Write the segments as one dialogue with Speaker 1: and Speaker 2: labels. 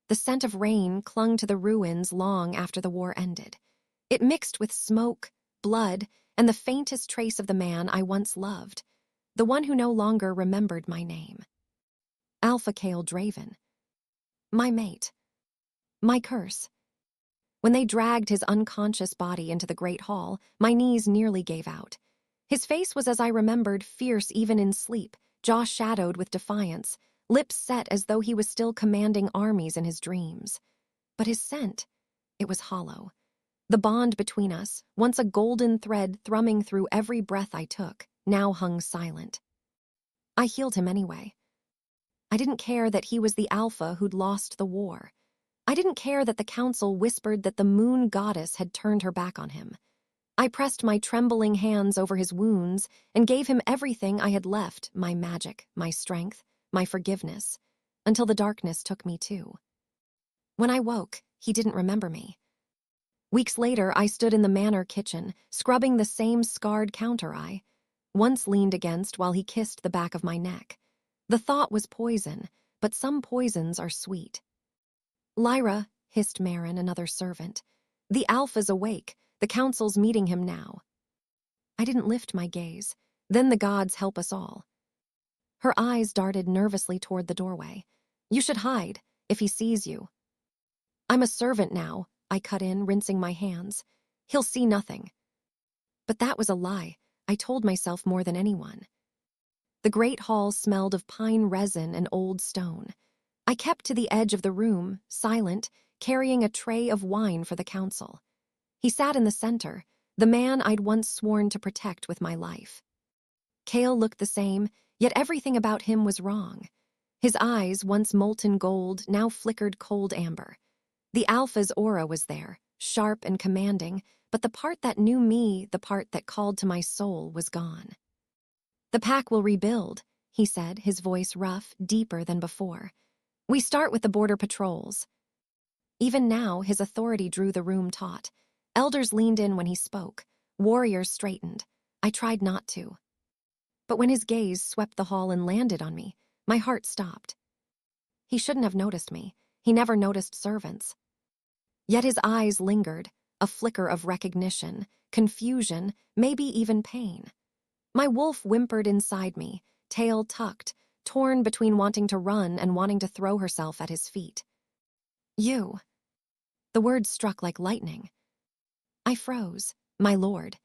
Speaker 1: The scent of rain clung to the ruins long after the war ended. It mixed with smoke, blood, and the faintest trace of the man I once loved, the one who no longer remembered my name. Alpha Kale Draven. My mate. My curse. When they dragged his unconscious body into the great hall, my knees nearly gave out. His face was as I remembered, fierce even in sleep, jaw shadowed with defiance, lips set as though he was still commanding armies in his dreams. But his scent, it was hollow. The bond between us, once a golden thread thrumming through every breath I took, now hung silent. I healed him anyway. I didn't care that he was the alpha who'd lost the war. I didn't care that the council whispered that the moon goddess had turned her back on him. I pressed my trembling hands over his wounds and gave him everything I had left, my magic, my strength, my forgiveness, until the darkness took me too. When I woke, he didn't remember me. Weeks later, I stood in the manor kitchen, scrubbing the same scarred counter I once leaned against while he kissed the back of my neck. The thought was poison, but some poisons are sweet. Lyra, hissed Marin, another servant. The Alpha's awake. The council's meeting him now. I didn't lift my gaze. Then the gods help us all. Her eyes darted nervously toward the doorway. You should hide, if he sees you. I'm a servant now, I cut in, rinsing my hands. He'll see nothing. But that was a lie. I told myself more than anyone. The great hall smelled of pine resin and old stone. I kept to the edge of the room, silent, carrying a tray of wine for the council. He sat in the center, the man I'd once sworn to protect with my life. Kale looked the same, yet everything about him was wrong. His eyes, once molten gold, now flickered cold amber. The Alpha's aura was there, sharp and commanding, but the part that knew me, the part that called to my soul, was gone. The pack will rebuild, he said, his voice rough, deeper than before. We start with the border patrols. Even now, his authority drew the room taut. Elders leaned in when he spoke. Warriors straightened. I tried not to. But when his gaze swept the hall and landed on me, my heart stopped. He shouldn't have noticed me. He never noticed servants. Yet his eyes lingered, a flicker of recognition, confusion, maybe even pain. My wolf whimpered inside me, tail tucked, torn between wanting to run and wanting to throw herself at his feet. You. The words struck like lightning. I froze. My lord.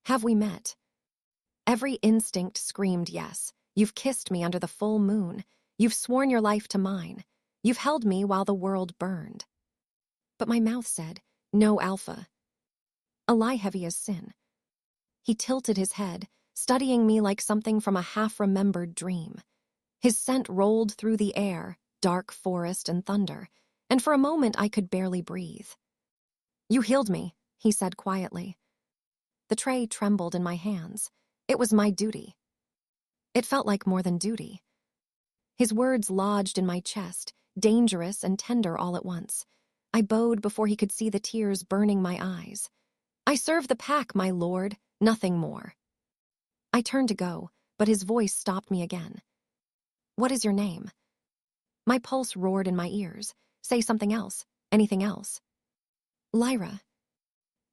Speaker 1: Have we met? Every instinct screamed yes. You've kissed me under the full moon. You've sworn your life to mine. You've held me while the world burned. But my mouth said, no, Alpha. A lie heavy as sin. He tilted his head, studying me like something from a half-remembered dream. His scent rolled through the air, dark forest and thunder, and for a moment I could barely breathe. You healed me, he said quietly. The tray trembled in my hands. It was my duty. It felt like more than duty. His words lodged in my chest, dangerous and tender all at once. I bowed before he could see the tears burning my eyes. I serve the pack, my lord, nothing more. I turned to go, but his voice stopped me again. What is your name? My pulse roared in my ears. Say something else, anything else. Lyra.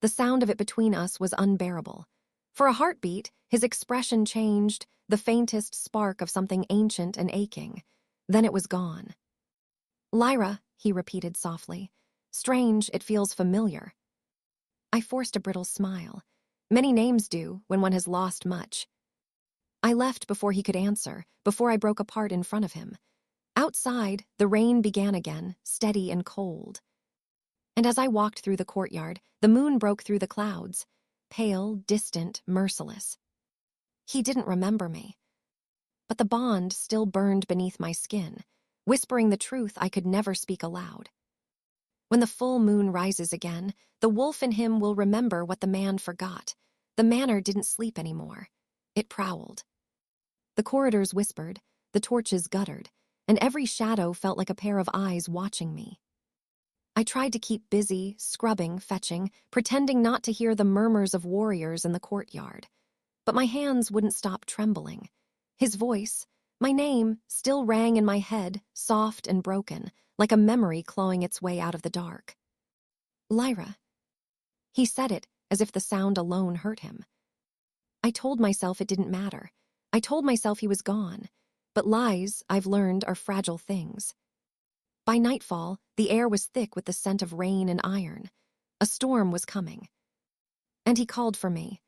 Speaker 1: The sound of it between us was unbearable. For a heartbeat, his expression changed, the faintest spark of something ancient and aching. Then it was gone. Lyra, he repeated softly. Strange, it feels familiar. I forced a brittle smile. Many names do when one has lost much. I left before he could answer, before I broke apart in front of him. Outside, the rain began again, steady and cold. And as I walked through the courtyard, the moon broke through the clouds, pale, distant, merciless. He didn't remember me. But the bond still burned beneath my skin, whispering the truth I could never speak aloud. When the full moon rises again, the wolf in him will remember what the man forgot. The manor didn't sleep anymore. It prowled. The corridors whispered, the torches guttered, and every shadow felt like a pair of eyes watching me. I tried to keep busy, scrubbing, fetching, pretending not to hear the murmurs of warriors in the courtyard. But my hands wouldn't stop trembling. His voice, my name, still rang in my head, soft and broken, like a memory clawing its way out of the dark. Lyra. He said it as if the sound alone hurt him. I told myself it didn't matter. I told myself he was gone. But lies, I've learned, are fragile things. By nightfall, the air was thick with the scent of rain and iron. A storm was coming. And he called for me.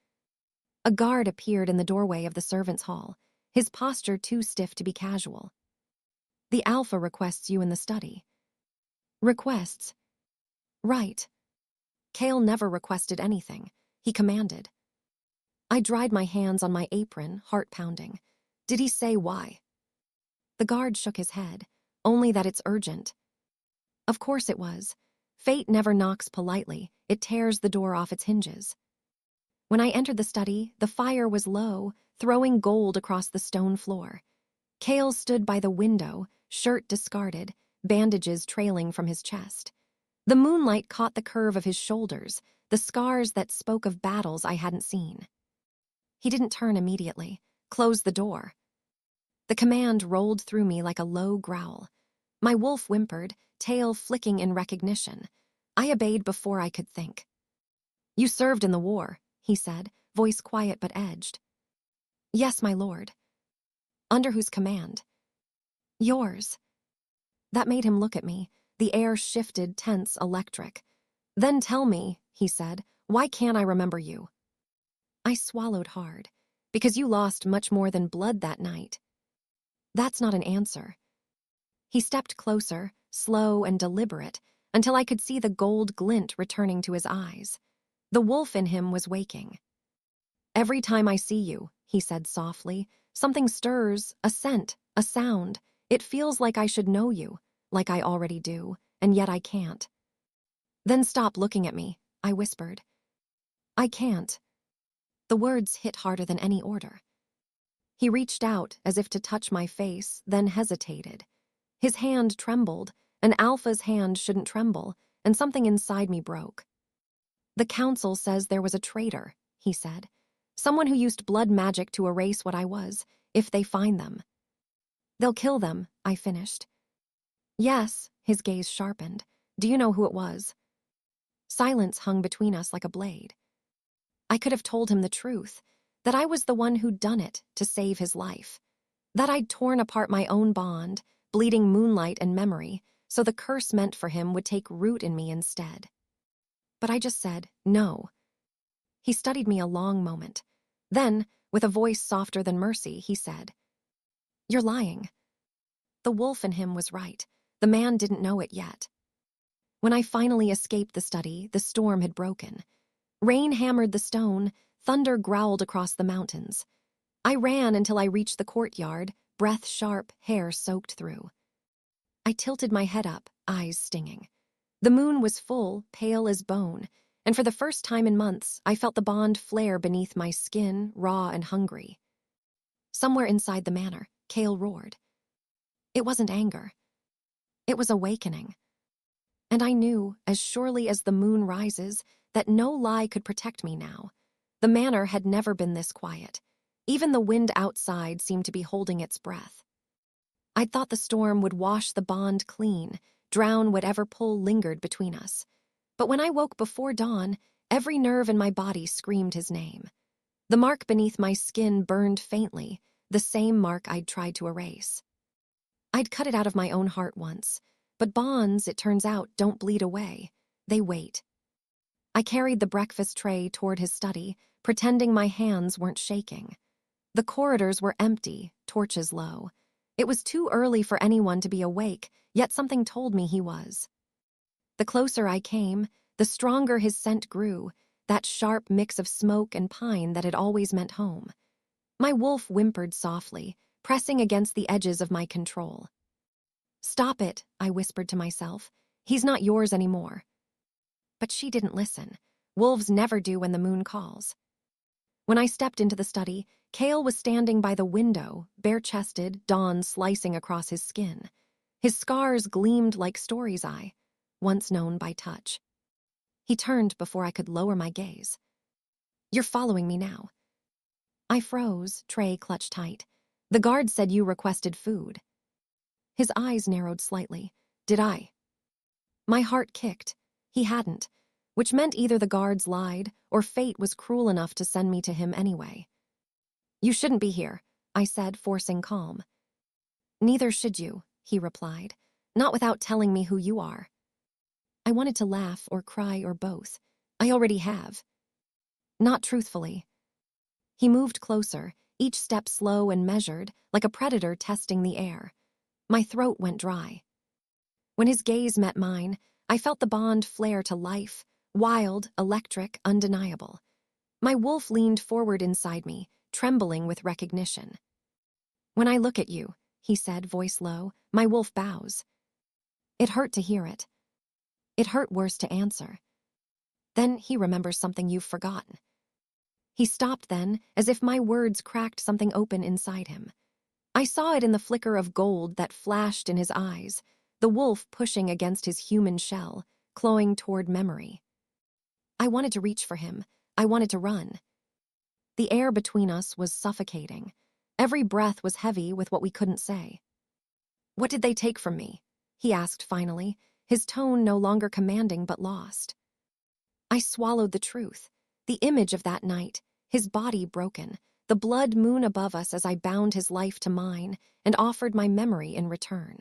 Speaker 1: A guard appeared in the doorway of the servants' hall, his posture too stiff to be casual. The Alpha requests you in the study. Requests? Right. Cale never requested anything. He commanded. I dried my hands on my apron, heart pounding. Did he say why? The guard shook his head, only that it's urgent. Of course it was. Fate never knocks politely, it tears the door off its hinges. When I entered the study, the fire was low, throwing gold across the stone floor. Cale stood by the window, shirt discarded, bandages trailing from his chest. The moonlight caught the curve of his shoulders, the scars that spoke of battles I hadn't seen. He didn't turn immediately, close the door. The command rolled through me like a low growl. My wolf whimpered, tail flicking in recognition. I obeyed before I could think. You served in the war, he said, voice quiet but edged. Yes, my lord. Under whose command? Yours. That made him look at me. The air shifted, tense, electric. Then tell me, he said, why can't I remember you? I swallowed hard. Because you lost much more than blood that night. That's not an answer. He stepped closer, slow and deliberate, until I could see the gold glint returning to his eyes. The wolf in him was waking. Every time I see you, he said softly, something stirs, a scent, a sound. It feels like I should know you, like I already do, and yet I can't. Then stop looking at me, I whispered. I can't. The words hit harder than any order. He reached out as if to touch my face, then hesitated. His hand trembled. An alpha's hand shouldn't tremble, and something inside me broke. The council says there was a traitor, he said. Someone who used blood magic to erase what I was, if they find them. They'll kill them, I finished. Yes, his gaze sharpened. Do you know who it was? Silence hung between us like a blade. I could have told him the truth, that I was the one who'd done it to save his life, that I'd torn apart my own bond, bleeding moonlight and memory, so the curse meant for him would take root in me instead. But I just said, no. He studied me a long moment. Then, with a voice softer than mercy, he said, You're lying. The wolf in him was right. The man didn't know it yet. When I finally escaped the study, the storm had broken. Rain hammered the stone, thunder growled across the mountains. I ran until I reached the courtyard, breath sharp, hair soaked through. I tilted my head up, eyes stinging. The moon was full, pale as bone, and for the first time in months, I felt the bond flare beneath my skin, raw and hungry. Somewhere inside the manor, Cale roared. It wasn't anger. It was awakening. And I knew, as surely as the moon rises, that no lie could protect me now. The manor had never been this quiet. Even the wind outside seemed to be holding its breath. I'd thought the storm would wash the bond clean, drown whatever pull lingered between us. But when I woke before dawn, every nerve in my body screamed his name. The mark beneath my skin burned faintly, the same mark I'd tried to erase. I'd cut it out of my own heart once, but bonds, it turns out, don't bleed away. They wait. I carried the breakfast tray toward his study, pretending my hands weren't shaking. The corridors were empty, torches low. It was too early for anyone to be awake, yet something told me he was. The closer I came, the stronger his scent grew, that sharp mix of smoke and pine that had always meant home. My wolf whimpered softly, pressing against the edges of my control. Stop it, I whispered to myself. He's not yours anymore. But she didn't listen. Wolves never do when the moon calls. When I stepped into the study, Cale was standing by the window, bare-chested, dawn slicing across his skin. His scars gleamed like Story's eye, once known by touch. He turned before I could lower my gaze. You're following me now. I froze, tray clutched tight. The guard said you requested food. His eyes narrowed slightly. Did I? My heart kicked. He hadn't, which meant either the guards lied or fate was cruel enough to send me to him anyway. You shouldn't be here, I said, forcing calm. Neither should you, he replied, not without telling me who you are. I wanted to laugh or cry or both. I already have. Not truthfully. He moved closer, each step slow and measured, like a predator testing the air. My throat went dry. When his gaze met mine, I felt the bond flare to life, wild, electric, undeniable. My wolf leaned forward inside me, trembling with recognition. When I look at you, he said, voice low, my wolf bows. It hurt to hear it. It hurt worse to answer. Then he remembers something you've forgotten. He stopped then, as if my words cracked something open inside him. I saw it in the flicker of gold that flashed in his eyes, the wolf pushing against his human shell, clawing toward memory. I wanted to reach for him. I wanted to run. The air between us was suffocating. Every breath was heavy with what we couldn't say. What did they take from me? He asked finally, his tone no longer commanding but lost. I swallowed the truth. The image of that night, his body broken, the blood moon above us as I bound his life to mine and offered my memory in return.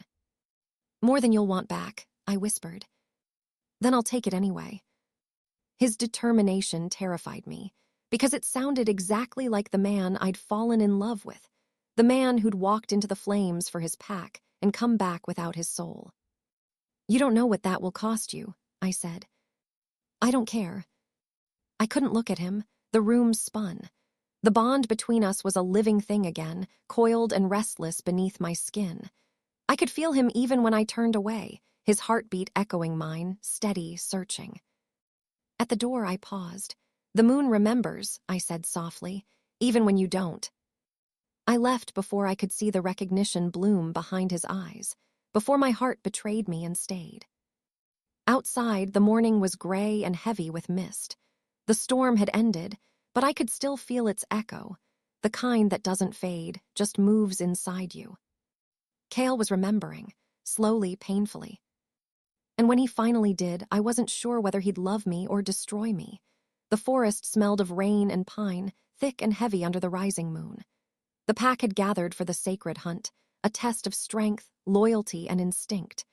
Speaker 1: More than you'll want back, I whispered. Then I'll take it anyway. His determination terrified me, because it sounded exactly like the man I'd fallen in love with, the man who'd walked into the flames for his pack and come back without his soul. You don't know what that will cost you, I said. I don't care. I couldn't look at him. The room spun. The bond between us was a living thing again, coiled and restless beneath my skin. I could feel him even when I turned away, his heartbeat echoing mine, steady, searching. At the door, I paused. The moon remembers, I said softly, even when you don't. I left before I could see the recognition bloom behind his eyes, before my heart betrayed me and stayed. Outside, the morning was gray and heavy with mist. The storm had ended, but I could still feel its echo, the kind that doesn't fade, just moves inside you. Cale was remembering, slowly, painfully. And when he finally did, I wasn't sure whether he'd love me or destroy me. The forest smelled of rain and pine, thick and heavy under the rising moon. The pack had gathered for the sacred hunt, a test of strength, loyalty, and instinct.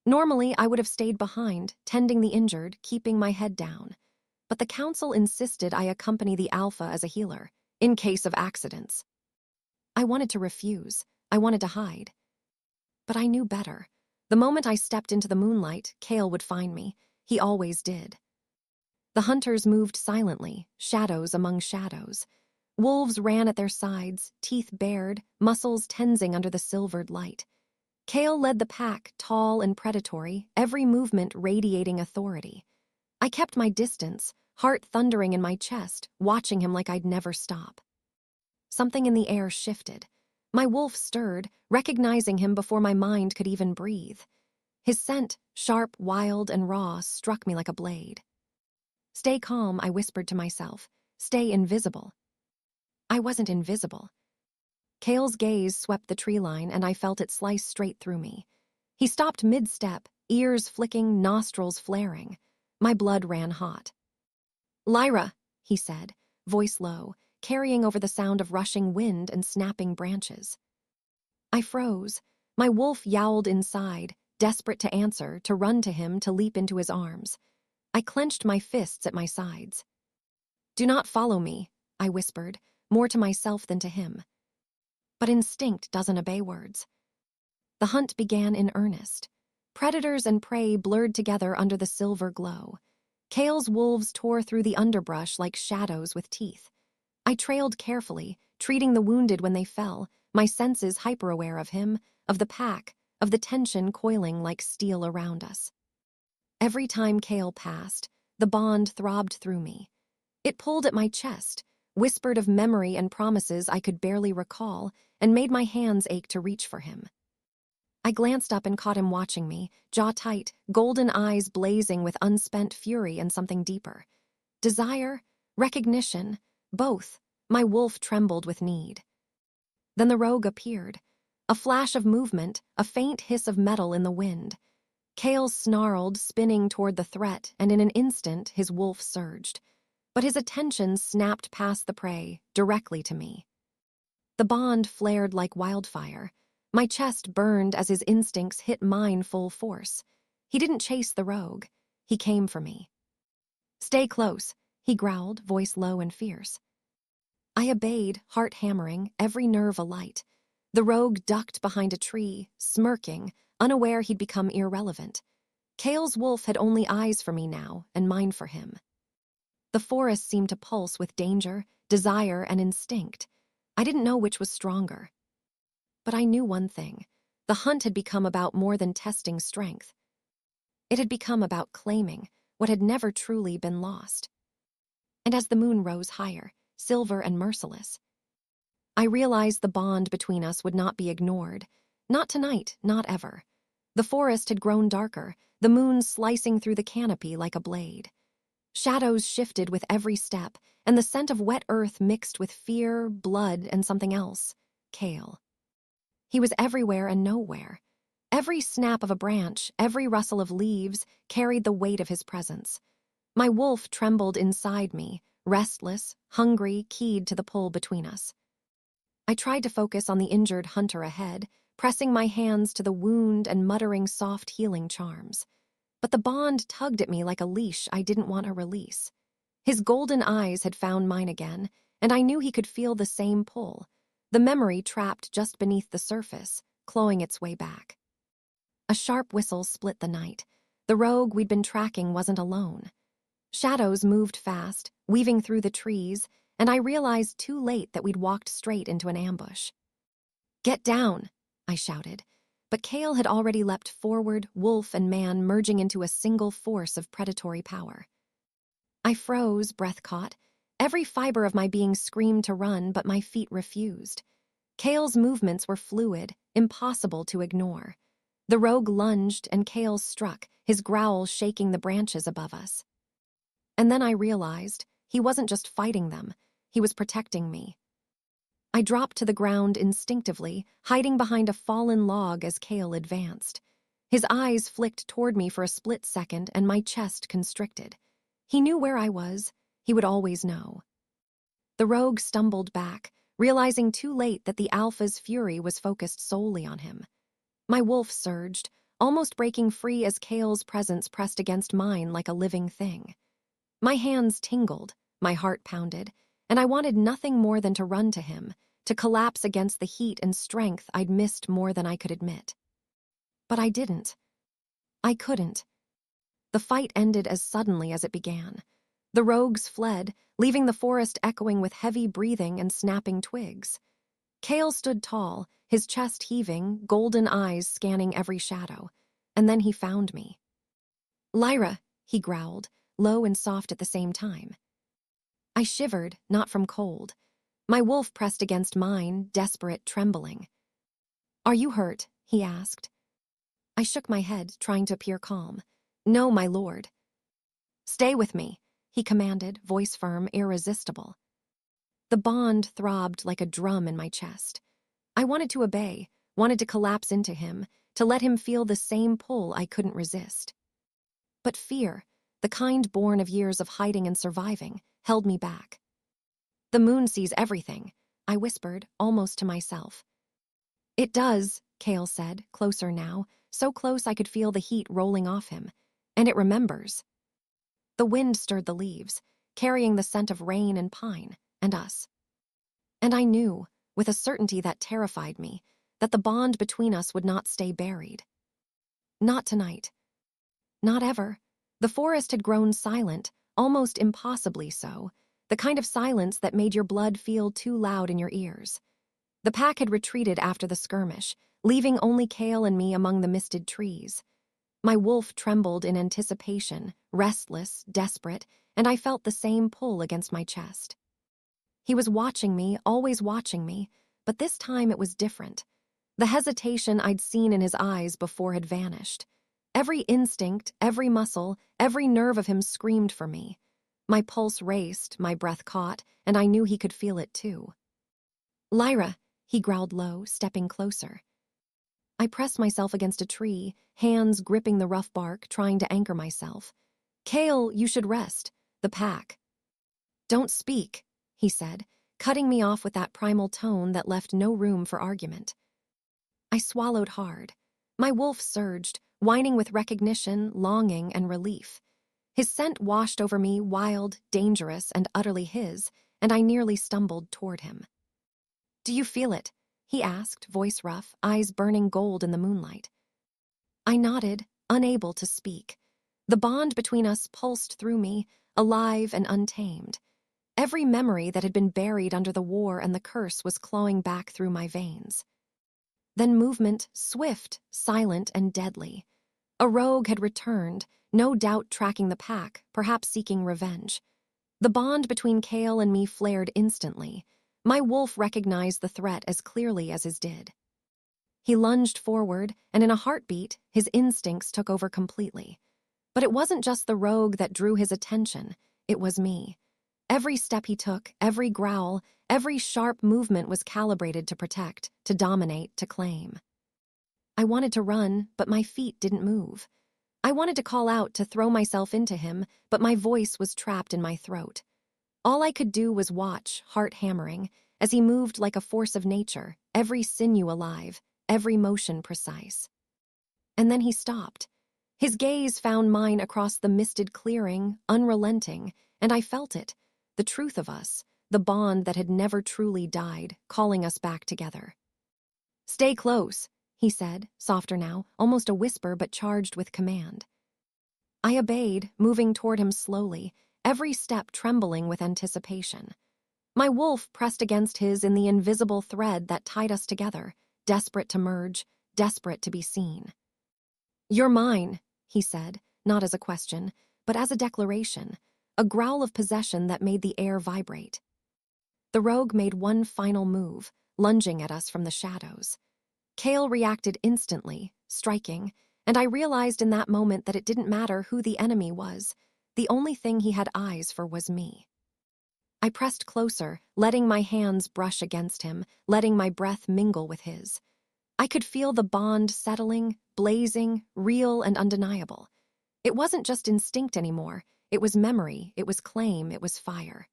Speaker 1: Normally, I would have stayed behind, tending the injured, keeping my head down. But the council insisted I accompany the alpha as a healer, in case of accidents. I wanted to refuse. I wanted to hide. But I knew better. The moment I stepped into the moonlight, Cale would find me. He always did. The hunters moved silently, shadows among shadows. Wolves ran at their sides, teeth bared, muscles tensing under the silvered light. Cale led the pack, tall and predatory, every movement radiating authority. I kept my distance, heart thundering in my chest, watching him like I'd never stop. Something in the air shifted. My wolf stirred, recognizing him before my mind could even breathe. His scent, sharp, wild, and raw, struck me like a blade. Stay calm, I whispered to myself. Stay invisible. I wasn't invisible. Cale's gaze swept the tree line, and I felt it slice straight through me. He stopped mid-step, ears flicking, nostrils flaring. My blood ran hot. Lyra, he said, voice low, carrying over the sound of rushing wind and snapping branches. I froze. My wolf yowled inside, desperate to answer, to run to him, to leap into his arms. I clenched my fists at my sides. Do not follow me, I whispered, more to myself than to him. But instinct doesn't obey words. The hunt began in earnest. Predators and prey blurred together under the silver glow. Cale's wolves tore through the underbrush like shadows with teeth. I trailed carefully, treating the wounded when they fell, my senses hyper-aware of him, of the pack, of the tension coiling like steel around us. Every time Cale passed, the bond throbbed through me. It pulled at my chest, whispered of memory and promises I could barely recall, and made my hands ache to reach for him. I glanced up and caught him watching me, jaw tight, golden eyes blazing with unspent fury and something deeper. Desire, recognition, both. My wolf trembled with need. Then the rogue appeared. A flash of movement, a faint hiss of metal in the wind. Kale snarled, spinning toward the threat, and in an instant his wolf surged. But his attention snapped past the prey, directly to me. The bond flared like wildfire. My chest burned as his instincts hit mine full force. He didn't chase the rogue. He came for me. "Stay close," he growled, voice low and fierce. I obeyed, heart hammering, every nerve alight. The rogue ducked behind a tree, smirking, unaware he'd become irrelevant. Kale's wolf had only eyes for me now, and mine for him. The forest seemed to pulse with danger, desire, and instinct. I didn't know which was stronger. But I knew one thing. The hunt had become about more than testing strength. It had become about claiming what had never truly been lost. And as the moon rose higher, silver and merciless, I realized the bond between us would not be ignored. Not tonight, not ever. The forest had grown darker, the moon slicing through the canopy like a blade. Shadows shifted with every step, and the scent of wet earth mixed with fear, blood, and something else. Kale. He was everywhere and nowhere. Every snap of a branch, every rustle of leaves, carried the weight of his presence. My wolf trembled inside me, restless, hungry, keyed to the pull between us. I tried to focus on the injured hunter ahead, pressing my hands to the wound and muttering soft healing charms. But the bond tugged at me like a leash I didn't want to release. His golden eyes had found mine again, and I knew he could feel the same pull, the memory trapped just beneath the surface, clawing its way back. A sharp whistle split the night. The rogue we'd been tracking wasn't alone. Shadows moved fast, weaving through the trees, and I realized too late that we'd walked straight into an ambush. "Get down," I shouted. But Kale had already leapt forward, wolf and man merging into a single force of predatory power. I froze, breath caught. Every fiber of my being screamed to run, but my feet refused. Kale's movements were fluid, impossible to ignore. The rogue lunged, and Kale struck, his growl shaking the branches above us. And then I realized he wasn't just fighting them, he was protecting me. I dropped to the ground instinctively, hiding behind a fallen log as Kale advanced. His eyes flicked toward me for a split second, and my chest constricted. He knew where I was. He would always know. The rogue stumbled back, realizing too late that the alpha's fury was focused solely on him. My wolf surged, almost breaking free as Kale's presence pressed against mine like a living thing. My hands tingled, my heart pounded, and I wanted nothing more than to run to him, to collapse against the heat and strength I'd missed more than I could admit. But I didn't. I couldn't. The fight ended as suddenly as it began. The rogues fled, leaving the forest echoing with heavy breathing and snapping twigs. Kale stood tall, his chest heaving, golden eyes scanning every shadow. And then he found me. "Lyra," he growled, low and soft at the same time. I shivered, not from cold. My wolf pressed against mine, desperate, trembling. "Are you hurt?" he asked. I shook my head, trying to appear calm. "No, my lord." "Stay with me," he commanded, voice firm, irresistible. The bond throbbed like a drum in my chest. I wanted to obey, wanted to collapse into him, to let him feel the same pull I couldn't resist. But fear, the kind born of years of hiding and surviving, held me back. "The moon sees everything," I whispered, almost to myself. "It does," Kale said, closer now, so close I could feel the heat rolling off him. "And it remembers." The wind stirred the leaves, carrying the scent of rain and pine, and us. And I knew, with a certainty that terrified me, that the bond between us would not stay buried. Not tonight. Not ever. The forest had grown silent, almost impossibly so, the kind of silence that made your blood feel too loud in your ears. The pack had retreated after the skirmish, leaving only Kale and me among the misted trees. My wolf trembled in anticipation, restless, desperate, and I felt the same pull against my chest. He was watching me, always watching me, but this time it was different. The hesitation I'd seen in his eyes before had vanished. Every instinct, every muscle, every nerve of him screamed for me. My pulse raced, my breath caught, and I knew he could feel it too. "Lyra," he growled low, stepping closer. I pressed myself against a tree, hands gripping the rough bark, trying to anchor myself. "Kale, you should rest. The pack." "Don't speak," he said, cutting me off with that primal tone that left no room for argument. I swallowed hard. My wolf surged, whining with recognition, longing, and relief. His scent washed over me, wild, dangerous, and utterly his, and I nearly stumbled toward him. "Do you feel it?" he asked, voice rough, eyes burning gold in the moonlight. I nodded, unable to speak. The bond between us pulsed through me, alive and untamed. Every memory that had been buried under the war and the curse was clawing back through my veins. Then movement, swift, silent, and deadly. A rogue had returned, no doubt tracking the pack, perhaps seeking revenge. The bond between Kale and me flared instantly. My wolf recognized the threat as clearly as his did. He lunged forward, and in a heartbeat, his instincts took over completely. But it wasn't just the rogue that drew his attention, it was me. Every step he took, every growl, every sharp movement was calibrated to protect, to dominate, to claim. I wanted to run, but my feet didn't move. I wanted to call out, to throw myself into him, but my voice was trapped in my throat. All I could do was watch, heart hammering, as he moved like a force of nature, every sinew alive, every motion precise. And then he stopped. His gaze found mine across the misted clearing, unrelenting, and I felt it, the truth of us, the bond that had never truly died, calling us back together. "Stay close," he said, softer now, almost a whisper but charged with command. I obeyed, moving toward him slowly, every step trembling with anticipation. My wolf pressed against his in the invisible thread that tied us together, desperate to merge, desperate to be seen. "You're mine," he said, not as a question, but as a declaration, a growl of possession that made the air vibrate. The rogue made one final move, lunging at us from the shadows. Kale reacted instantly, striking, and I realized in that moment that it didn't matter who the enemy was. The only thing he had eyes for was me. I pressed closer, letting my hands brush against him, letting my breath mingle with his. I could feel the bond settling, blazing, real and undeniable. It wasn't just instinct anymore. It was memory, it was claim, it was fire.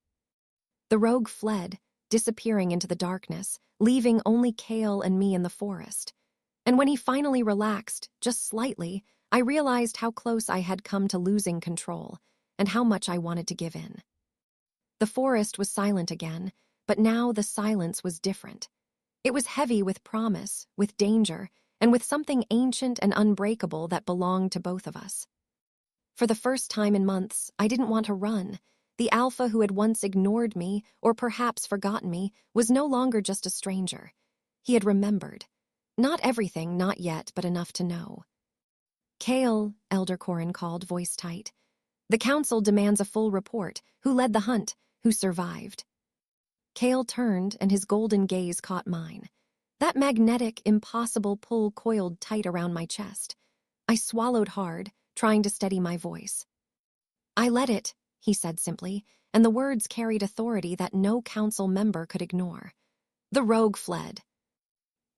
Speaker 1: The rogue fled, disappearing into the darkness, leaving only Kale and me in the forest. And when he finally relaxed, just slightly, I realized how close I had come to losing control, and how much I wanted to give in. The forest was silent again, but now the silence was different. It was heavy with promise, with danger, and with something ancient and unbreakable that belonged to both of us. For the first time in months, I didn't want to run. The alpha who had once ignored me, or perhaps forgotten me, was no longer just a stranger. He had remembered. Not everything, not yet, but enough to know. "Kale," Elder Corin called, voice tight. "The council demands a full report. Who led the hunt? Who survived?" Kale turned, and his golden gaze caught mine. That magnetic, impossible pull coiled tight around my chest. I swallowed hard, trying to steady my voice. "I led it," he said simply, and the words carried authority that no council member could ignore. "The rogue fled.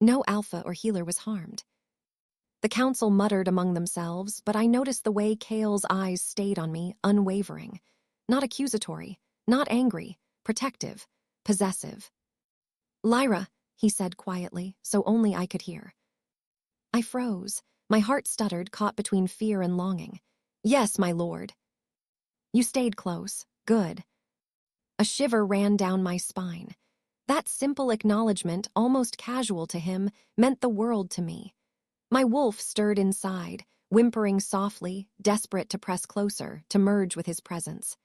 Speaker 1: No alpha or healer was harmed." The council muttered among themselves, but I noticed the way Kale's eyes stayed on me, unwavering. Not accusatory, not angry, protective, possessive. "Lyra," he said quietly, so only I could hear. I froze. My heart stuttered, caught between fear and longing. "Yes, my lord." "You stayed close. Good." A shiver ran down my spine. That simple acknowledgement, almost casual to him, meant the world to me. My wolf stirred inside, whimpering softly, desperate to press closer, to merge with his presence.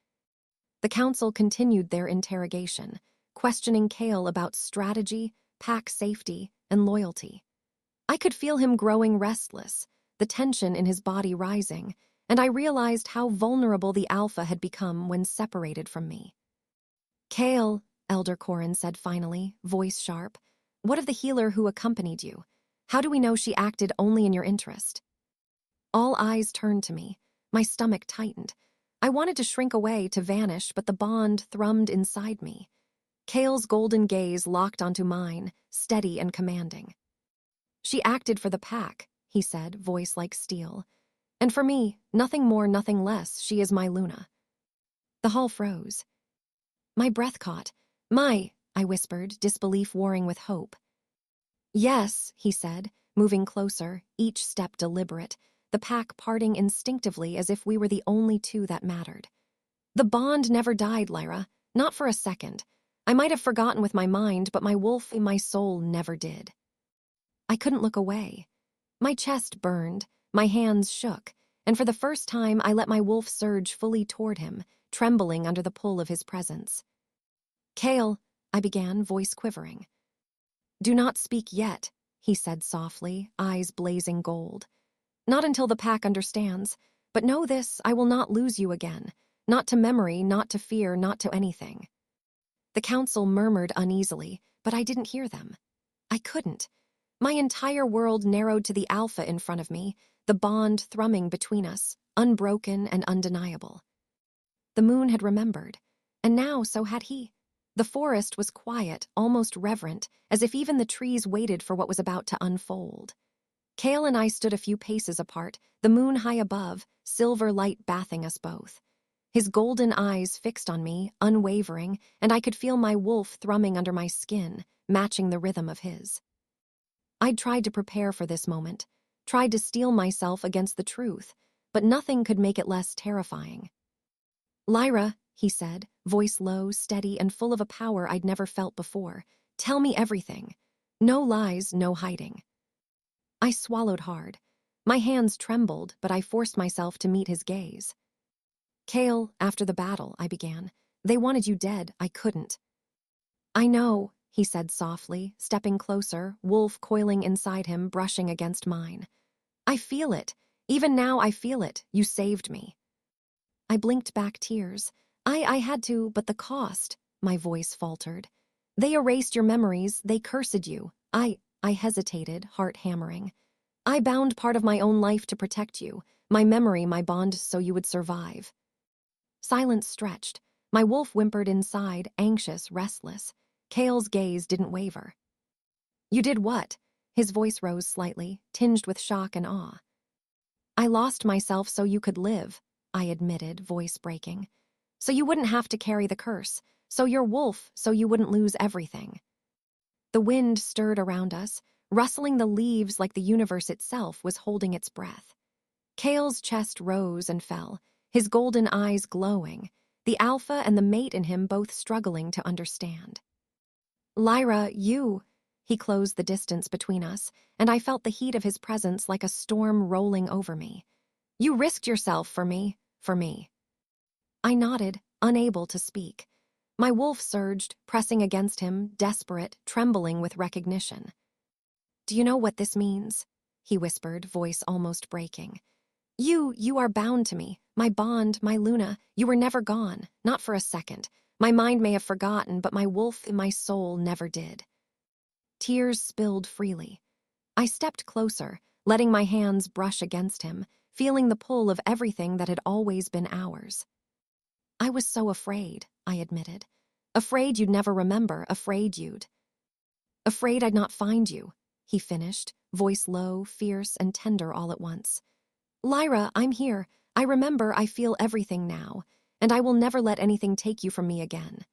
Speaker 1: The council continued their interrogation, questioning Kale about strategy, pack safety, and loyalty. I could feel him growing restless, the tension in his body rising, and I realized how vulnerable the alpha had become when separated from me. "Kale," Elder Corin said finally, voice sharp, "what of the healer who accompanied you? How do we know she acted only in your interest?" All eyes turned to me. My stomach tightened. I wanted to shrink away, to vanish, but the bond thrummed inside me. Kale's golden gaze locked onto mine, steady and commanding. She acted for the pack, he said, voice like steel. And for me, nothing more, nothing less, she is my Luna. The hall froze. My breath caught. I whispered, disbelief warring with hope. Yes, he said, moving closer, each step deliberate, the pack parting instinctively as if we were the only two that mattered. The bond never died, Lyra, not for a second. I might have forgotten with my mind, but my wolf in my soul never did. I couldn't look away. My chest burned, my hands shook, and for the first time I let my wolf surge fully toward him, trembling under the pull of his presence. Kale, I began, voice quivering. Do not speak yet, he said softly, eyes blazing gold. Not until the pack understands, but know this, I will not lose you again. Not to memory, not to fear, not to anything. The council murmured uneasily, but I didn't hear them. I couldn't. My entire world narrowed to the alpha in front of me, the bond thrumming between us, unbroken and undeniable. The moon had remembered, and now so had he. The forest was quiet, almost reverent, as if even the trees waited for what was about to unfold. Kale and I stood a few paces apart, the moon high above, silver light bathing us both. His golden eyes fixed on me, unwavering, and I could feel my wolf thrumming under my skin, matching the rhythm of his. I'd tried to prepare for this moment, tried to steel myself against the truth, but nothing could make it less terrifying. Lyra, he said, voice low, steady, and full of a power I'd never felt before, tell me everything. No lies, no hiding. I swallowed hard. My hands trembled, but I forced myself to meet his gaze. Kale, after the battle, I began. They wanted you dead, I couldn't. I know, he said softly, stepping closer, wolf coiling inside him, brushing against mine. I feel it. Even now I feel it. You saved me. I blinked back tears. I had to, but the cost, my voice faltered. They erased your memories, they cursed you. I hesitated, heart hammering. I bound part of my own life to protect you, my memory, my bond, so you would survive. Silence stretched. My wolf whimpered inside, anxious, restless. Kale's gaze didn't waver. You did what? His voice rose slightly, tinged with shock and awe. I lost myself so you could live, I admitted, voice breaking. So you wouldn't have to carry the curse. So your wolf, so you wouldn't lose everything. The wind stirred around us, rustling the leaves like the universe itself was holding its breath. Kale's chest rose and fell, his golden eyes glowing, the alpha and the mate in him both struggling to understand. Lyra, you... He closed the distance between us, and I felt the heat of his presence like a storm rolling over me. You risked yourself for me, for me. I nodded, unable to speak. My wolf surged, pressing against him, desperate, trembling with recognition. Do you know what this means? He whispered, voice almost breaking. You are bound to me, my bond, my Luna. You were never gone, not for a second. My mind may have forgotten, but my wolf in my soul never did. Tears spilled freely. I stepped closer, letting my hands brush against him, feeling the pull of everything that had always been ours. I was so afraid, I admitted. Afraid you'd never remember, afraid I'd not find you, he finished, voice low, fierce, and tender all at once. Lyra, I'm here. I remember, I feel everything now, and I will never let anything take you from me again.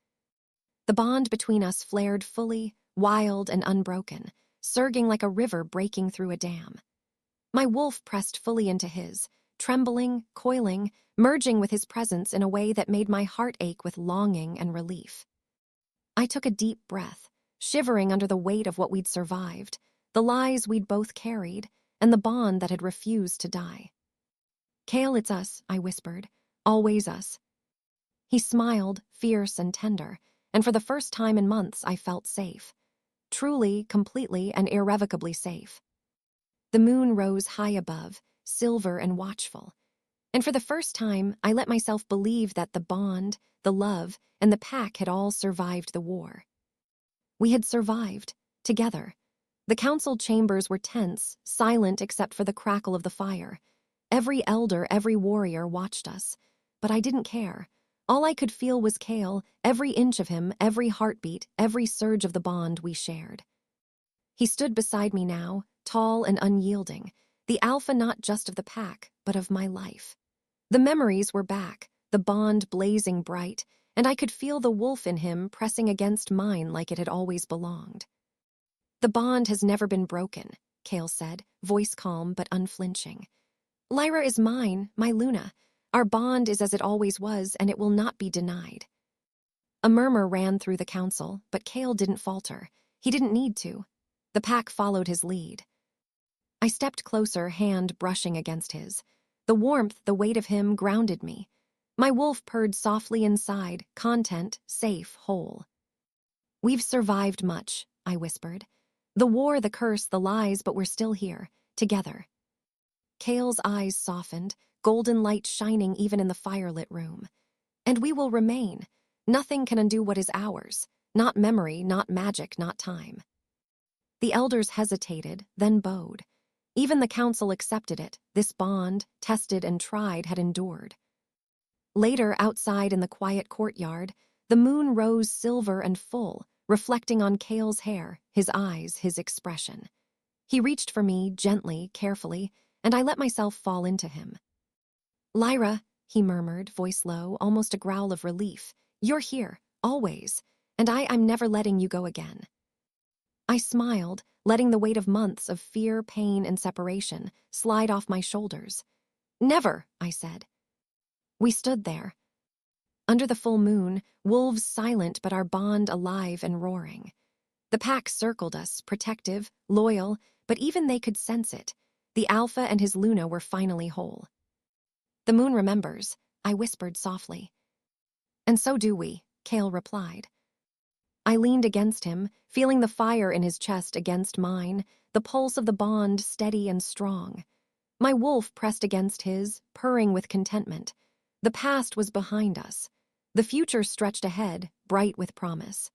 Speaker 1: The bond between us flared fully, wild and unbroken, surging like a river breaking through a dam. My wolf pressed fully into his, trembling, coiling, merging with his presence in a way that made my heart ache with longing and relief. I took a deep breath, shivering under the weight of what we'd survived, the lies we'd both carried, and the bond that had refused to die. Kale, it's us, I whispered, always us. He smiled, fierce and tender, and for the first time in months I felt safe. Truly, completely, and irrevocably safe. The moon rose high above, silver and watchful, and for the first time I let myself believe that the bond, the love, and the pack had all survived the war. We had survived, together. The council chambers were tense, silent except for the crackle of the fire. Every elder, every warrior watched us, but I didn't care. All I could feel was Kale, every inch of him, every heartbeat, every surge of the bond we shared. He stood beside me now, tall and unyielding, the alpha not just of the pack, but of my life. The memories were back, the bond blazing bright, and I could feel the wolf in him pressing against mine like it had always belonged. The bond has never been broken, Kale said, voice calm but unflinching. Lyra is mine, my Luna. Our bond is as it always was, and it will not be denied. A murmur ran through the council, but Kale didn't falter. He didn't need to. The pack followed his lead. I stepped closer, hand brushing against his. The warmth, the weight of him grounded me. My wolf purred softly inside, content, safe, whole. We've survived much, I whispered. The war, the curse, the lies, but we're still here, together. Kale's eyes softened, golden light shining even in the firelit room. And we will remain. Nothing can undo what is ours. Not memory, not magic, not time. The elders hesitated, then bowed. Even the council accepted it. This bond, tested and tried, had endured. Later, outside in the quiet courtyard, the moon rose silver and full, reflecting on Kale's hair, his eyes, his expression. He reached for me, gently, carefully, and I let myself fall into him. Lyra, he murmured, voice low, almost a growl of relief. You're here, always, and I'm never letting you go again. I smiled, letting the weight of months of fear, pain, and separation slide off my shoulders. Never, I said. We stood there. Under the full moon, wolves silent but our bond alive and roaring. The pack circled us, protective, loyal, but even they could sense it. The alpha and his Luna were finally whole. The moon remembers, I whispered softly. And so do we, Kale replied. I leaned against him, feeling the fire in his chest against mine, the pulse of the bond steady and strong. My wolf pressed against his, purring with contentment. The past was behind us. The future stretched ahead, bright with promise.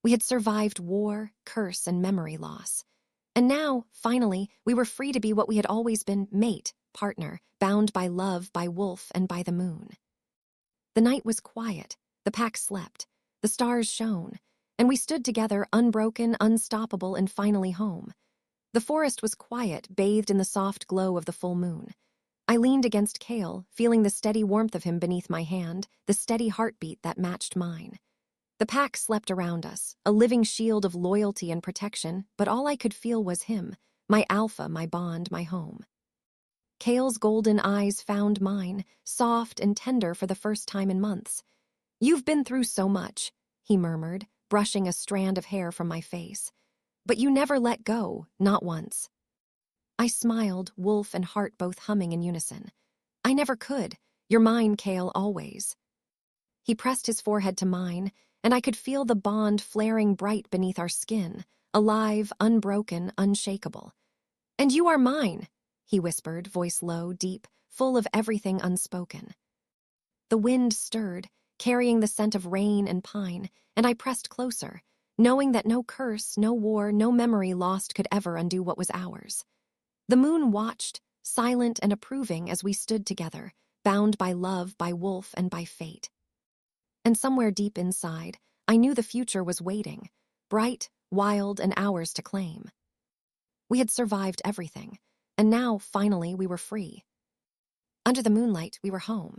Speaker 1: We had survived war, curse, and memory loss. And now, finally, we were free to be what we had always been, mate, partner, bound by love, by wolf, and by the moon. The night was quiet. The pack slept. The stars shone. And we stood together, unbroken, unstoppable, and finally home. The forest was quiet, bathed in the soft glow of the full moon. I leaned against Kale, feeling the steady warmth of him beneath my hand, the steady heartbeat that matched mine. The pack slept around us, a living shield of loyalty and protection, but all I could feel was him, my alpha, my bond, my home. Kale's golden eyes found mine, soft and tender for the first time in months. You've been through so much, he murmured, brushing a strand of hair from my face. But you never let go, not once. I smiled, wolf and heart both humming in unison. I never could. You're mine, Kale, always. He pressed his forehead to mine, and I could feel the bond flaring bright beneath our skin, alive, unbroken, unshakable. And you are mine, he whispered, voice low, deep, full of everything unspoken. The wind stirred, carrying the scent of rain and pine, and I pressed closer, knowing that no curse, no war, no memory lost could ever undo what was ours. The moon watched, silent and approving as we stood together, bound by love, by wolf, and by fate. And somewhere deep inside, I knew the future was waiting, bright, wild, and ours to claim. We had survived everything, and now, finally, we were free. Under the moonlight, we were home,